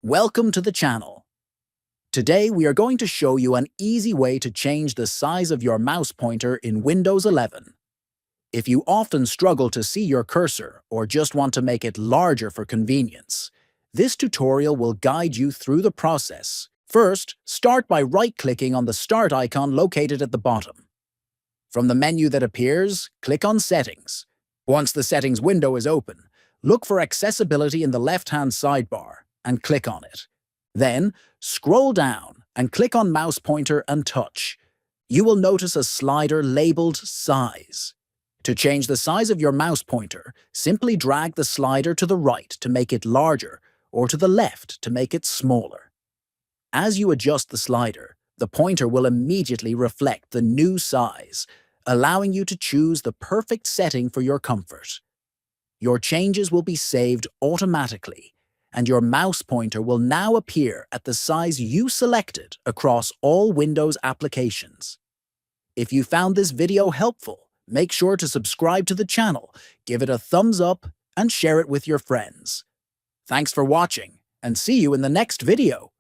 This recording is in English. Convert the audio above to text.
Welcome to the channel. Today we are going to show you an easy way to change the size of your mouse pointer in Windows 11. If you often struggle to see your cursor or just want to make it larger for convenience, this tutorial will guide you through the process. First, start by right-clicking on the Start icon located at the bottom. From the menu that appears, click on Settings. Once the Settings window is open, look for Accessibility in the left-hand sidebar and click on it. Then, scroll down and click on Mouse Pointer and Touch. You will notice a slider labeled Size. To change the size of your mouse pointer, simply drag the slider to the right to make it larger or to the left to make it smaller. As you adjust the slider, the pointer will immediately reflect the new size, allowing you to choose the perfect setting for your comfort. Your changes will be saved automatically, and your mouse pointer will now appear at the size you selected across all Windows applications. If you found this video helpful, make sure to subscribe to the channel, give it a thumbs up, and share it with your friends. Thanks for watching, and see you in the next video.